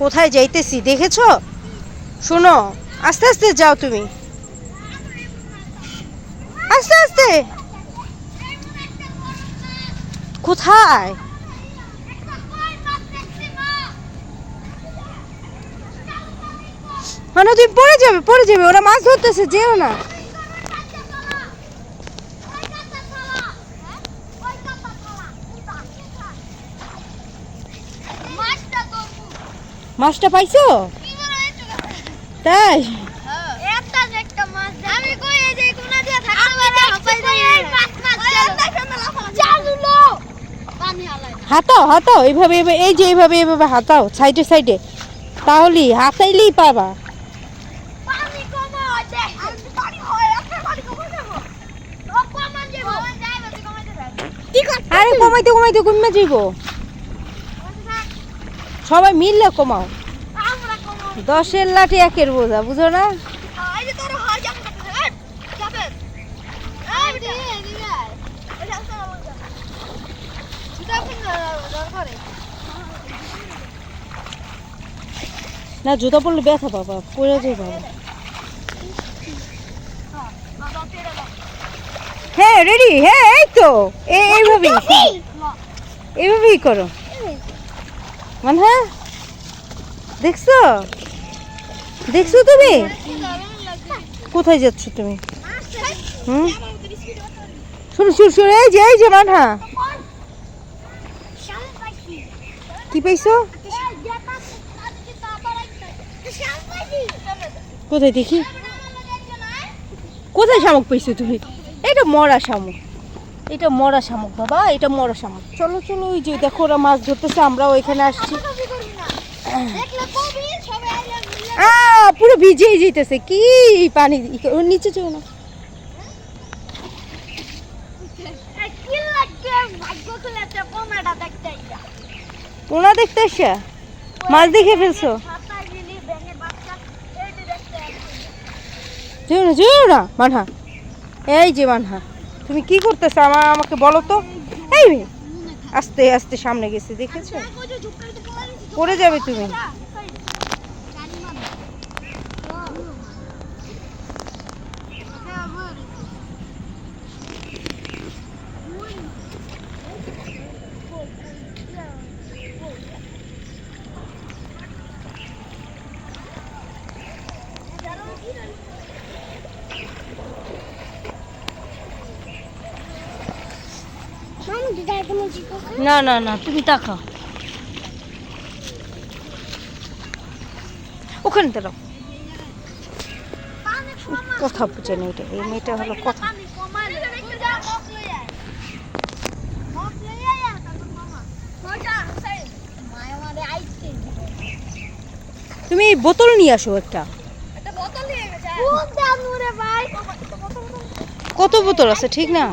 কোথায় যাইতেছি দেখেছো? শোনো, আস্তে আস্তে যাও তুমি, আস্তে আস্তে। কোথায়? মানে তুমি পড়ে যাবে, পড়ে যাবে, ওরা মাছ ধরতেছে, যেও না। মাছটা পাইছো? তাই? হাতাও হাতাও এইভাবে, এই যে এইভাবে এইভাবে হাতাও সাইডে সাইডে, তাহলেই হাতাইলেই পাবা। আরে কমাইতে কমাইতে কমে যাইব, সবাই মিললে কমাও। 10-এর লাঠি 1-এর বোঝা, বুঝো না? না, জুতা পরলে ব্যথা পাবা, পরে যাই বাবা। হ্যাঁ রেডি, হ্যাঁ এই তো, এইভাবেই এইভাবেই করো। মানে হ্যাঁ, দেখছো দেখছো তুমি? কোথায় যাচ্ছ তুমি? শুরু শুরু শুরু, এই যে মানহা, কি পাইছো? কোথায় দেখি, কোথায় শামুক পাইছো তুমি? এটা মরা শামুক, এটা মরা শামুক বাবা, এটা মরা শামুক। চলো চলো, ওই যে দেখো ওরা মাছ ধরতেছে, আমরাও এখানে আসছি। পুরো ভিজেই যেতেছে, কি পানি নিচে চলো না। পোনা দেখতে আসা, মাছ দেখে ফেলছো? যেও না মানহা, এই যে মানহা, তুমি কি করতেছো? আমাকে বলো তো। এই আস্তে আস্তে সামনে গেছে, দেখেছো? পড়ে যাবে তুমি। না না না, তুমি তাকাও, ওখানে দাঁড়াও। কথা বুঝে না, এটা এই মেয়েটা হলো কথা। তুমি বোতল নিয়ে আসো একটা। কত বোতল আছে ঠিক না?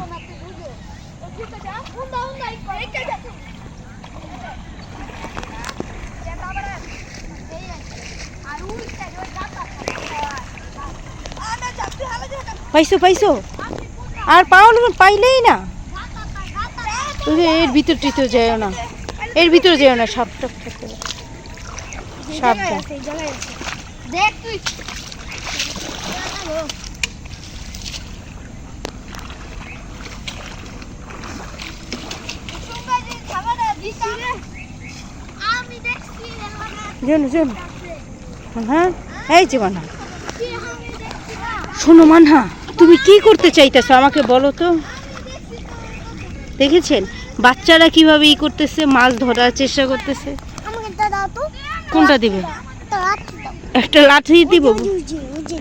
পাইছো পাইছো, আর পাইলেই না। এর ভিতর টিতে যেও না, এর ভিতরে যেও না, সাপ টাপ থাকতে পারে, সাবধান। হ্যাঁ এই যে মানহা, শোনো মানহা, তুমি কি করতে চাইতেছো আমাকে বলো তো? দেখেছেন বাচ্চারা কিভাবে করতেছে, মাছ ধরার চেষ্টা করতেছে। কোনটা দিবে? একটা লাঠি দিব।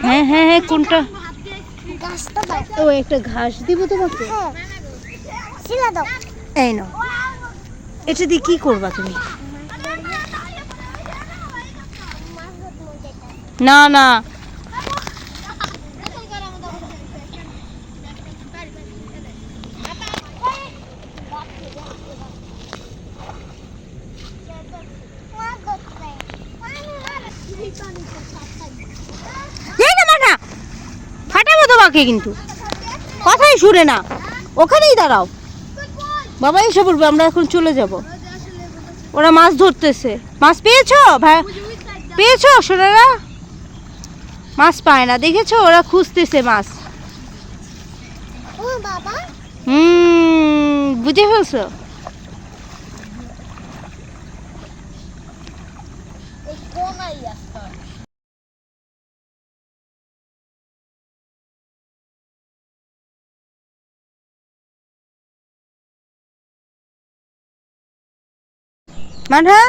হ্যাঁ হ্যাঁ হ্যাঁ, কোনটা? ও একটা ঘাস দিব তোমাকে, এই নাও। এটা দিয়ে কি করবা তুমি? না না, ফাটাবো তোমাকে, কিন্তু কথাই শুনে না, ওখানেই দাঁড়াও বাবা, এসে বলবে আমরা এখন চলে যাব। ওরা মাছ ধরতেছে, মাছ পেয়েছো ভাই? পেয়েছো সোনারা? মাছ পায় না, দেখেছো ওরা খুঁজতেছে মাছ। বুঝে ফেলছো? মানহা